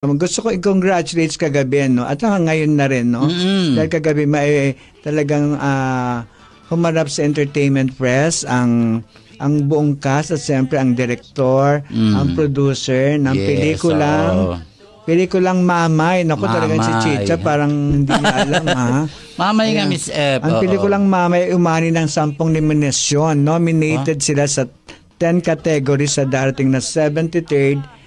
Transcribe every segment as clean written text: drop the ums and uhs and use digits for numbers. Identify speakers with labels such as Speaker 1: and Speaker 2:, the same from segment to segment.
Speaker 1: Gusto ko i-congratulate kagabi, no? At ngayon na rin, no? Dahil kagabi talagang humarap sa Entertainment Press ang buong cast at siyempre ang director, ang producer ng pelikulang Mamay. Naku, talagang si Chicha parang hindi niya alam, ha?
Speaker 2: Mamay nga, Miss F.
Speaker 1: Ang pelikulang Mamay umani ng 10 nominasyon. Nominated sila sa 10 categories sa darating na 73rd.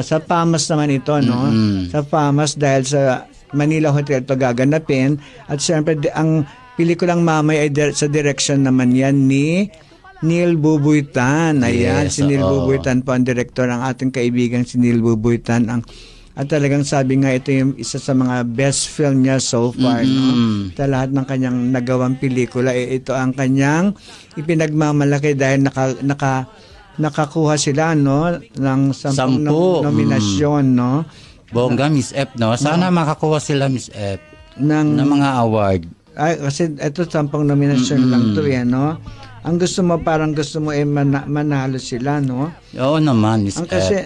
Speaker 1: Sa FAMAS naman ito, no? Sa FAMAS dahil sa Manila Hotel ito gaganapin. At siyempre, ang pelikulang Mamay ay sa direction naman yan ni Neil Bubuytan. Ayan, si Neil Bubuytan po ang director, ang ating kaibigan si Neil Bubuytan. At talagang sabi nga ito yung isa sa mga best film niya so far, no? Sa lahat ng kanyang nagawang pelikula, ito ang kanyang ipinagmamalaki dahil nakakuha sila, no, ng 10 nominasyon, no?
Speaker 2: Bongga, Miss F, no? Sana makakuha sila, Miss F, ng mga award.
Speaker 1: Ay, kasi ito 10 nominasyon lang to, no? Ang gusto mo manalo sila, no?
Speaker 2: Oo naman, Miss F.
Speaker 1: Kasi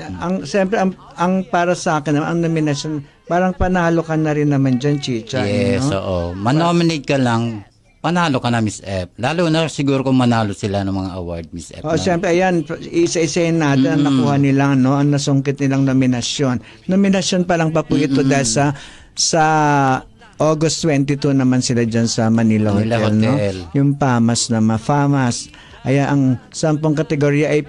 Speaker 1: siyempre ang para sa akin ang nominasyon, parang panalo ka na rin naman diyan, Chicha.
Speaker 2: Yes,
Speaker 1: no?
Speaker 2: Oo. Manominate ka lang, panalo ka na, Miss F. Lalo na siguro kung manalo sila ng mga award, Miss F.
Speaker 1: Siyempre, ayan, isa-isayin natin ang nakuha nila, no? Ang nasungkit nilang nominasyon. Nominasyon pa lang pa po ito dahil sa August 22 naman sila dyan sa Manila Hotel, no? Yung FAMAS na FAMAS. Ayan, ang 10 kategorya ay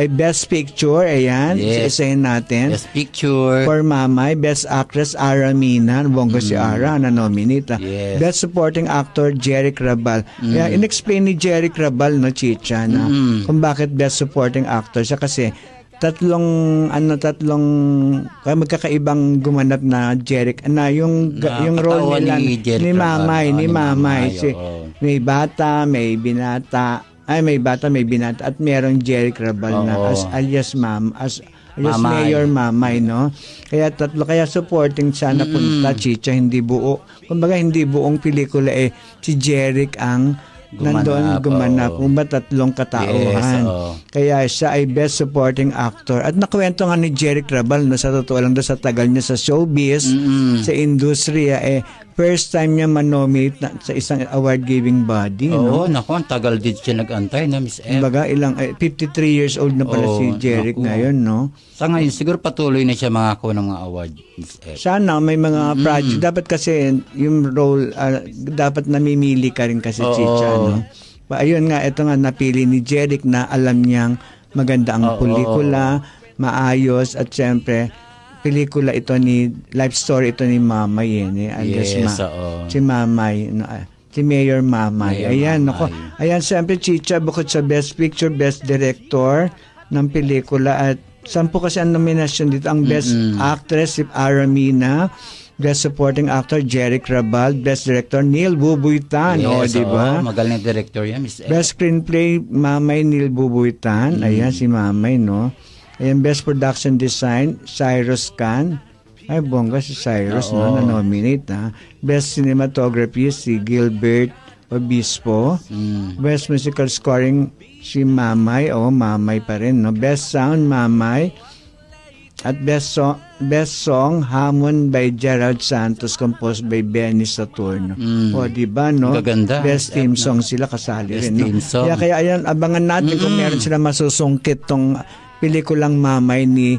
Speaker 1: Best Picture, ayan, isa-isayin natin.
Speaker 2: Best Picture.
Speaker 1: For Mamay, Best Actress, Ara Mina, bongga si Ara, na-nominate. Best Supporting Actor, Jeric Rabal. Ayan, in-explain ni Jeric Rabal, no, Chicha, na kung bakit Best Supporting Actor siya kasi tatlong magkakaibang gumanap na Jeric na yung role nila ni Mamay, may bata, may binata, may binata at merong Jeric Rabal na alias Mayor Mamay, no? Kaya kaya supporting siya na punta, Chicha, hindi buo. Kumbaga hindi buong pelikula si Jeric ang gumanap. Kumbaga 3 katauhan. Kaya siya ay Best Supporting Actor. At nakwento nga ni Jeric Rabal, no, sa totoo lang sa tagal niya sa showbiz, sa industriya, first time niya manominate sa isang award-giving body.
Speaker 2: Oo, naku, ang tagal din siya nag-antay, na Miss F.
Speaker 1: Kumbaga, 53 years old na pala si Jeric ngayon, no?
Speaker 2: Sa ngayon, siguro patuloy na siya makakuha ng mga award, Miss F.
Speaker 1: Sana may mga project. Dapat kasi yung role, dapat namimili ka rin kasi, Chicha, no? Ayun nga, ito nga napili ni Jeric na alam niyang maganda ang pelikula, maayos, at syempre, pelikula ito life story ito ni Mamay, si Mamay, si Mayor Mamay. Ayan, ayan, siyempre, Chicha, bukod sa Best Picture, Best Director ng pelikula, at 10 kasi ang nominasyon dito. Ang Best Actress, si Ara Mina, Best Supporting Actor, Jeric Rabal, Best Director, Neil Bubuytan. Diba?
Speaker 2: Magaling director yan, Miss F.
Speaker 1: Best Screenplay, Mamay, Neil Bubuytan. Ayan, si Mamay, no? Ayan, Best Production Design, Cyrus Khan. Ay, bongga si Cyrus, no? Na-nominate, ha? Best Cinematography, si Gilbert Obispo. Best Musical Scoring, si Mamay. Mamay pa rin, no? Best Sound, Mamay. At Best Song, Hamon by Gerald Santos, composed by Benny Saturno. Diba, no?
Speaker 2: Gaganda.
Speaker 1: Best Theme Song sila kasali rin, no?
Speaker 2: Song.
Speaker 1: Kaya ayan, abangan natin kung meron sila masusungkit tong pelikulang Mamay ni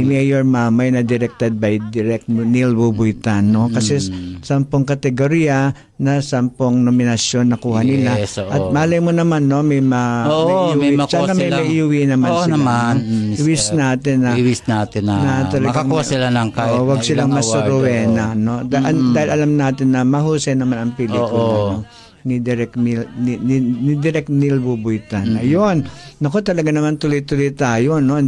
Speaker 1: Mayor Mamay na directed by Neil Bubuytan, no? Kasi 10 kategorya na 10 nominasyon nakuha nila. At malay mo naman, no, may iuwi naman sila. I-wish natin na
Speaker 2: makakuha sila ng kahit
Speaker 1: wag silang masuruwena, no? Dahil alam natin na mahusay naman ang pelikula, no? Ni Direk Neil Bubuytan. Ayun. Naku, talaga naman tuloy-tuloy tayo, no?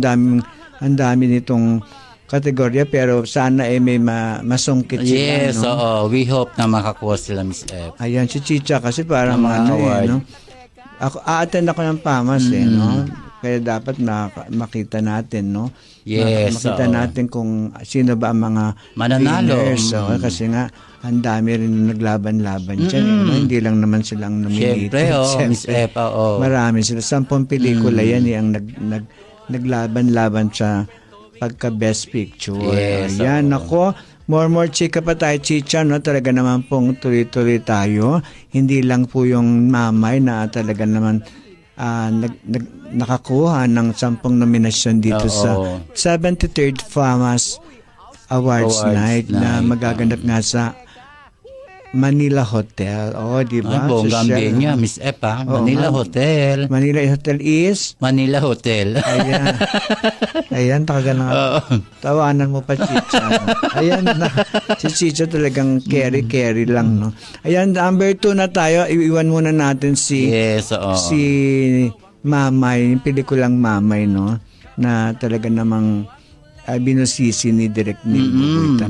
Speaker 1: Ang dami nitong kategorya, pero sana may masungkit sila, no?
Speaker 2: We hope na makakuha sila, Miss F.
Speaker 1: Ayan, si Chicha kasi parang no? A-attend ako ng FAMAS, no? Kaya dapat makita natin, no? Makita natin kung sino ba ang mga
Speaker 2: mananalo.
Speaker 1: Winners, kasi nga ang dami rin naglaban-laban dyan. No? Hindi lang naman silang nominated.
Speaker 2: Siyempre, Miss F,
Speaker 1: marami sila. 10 pelikula yan ang naglaban-laban sa pagka Best Picture.
Speaker 2: Yes,
Speaker 1: Ayan,
Speaker 2: oo.
Speaker 1: ako, more chika pa tayo, Chicha, no? Talaga naman pong tuloy-tuloy tayo. Hindi lang po yung Mamay na talaga naman nakakuha ng 10 nominasyon dito sa 73rd FAMAS Awards Night na magaganap nga sa Manila Hotel. Di ba?
Speaker 2: Ay, bonggang niya, Miss F, ha? Manila Hotel.
Speaker 1: Manila Hotel is?
Speaker 2: Manila Hotel.
Speaker 1: Ayan. Ayan, talaga na. Tawanan mo pa, Chicha. Ayan na. Si Chicha talagang carry lang, no? Ayan, number 2 na tayo. Iiwan muna natin si Mamay, yung pelikulang Mamay, no? Na talaga namang binusisi ni Direk Neil Bubuitan.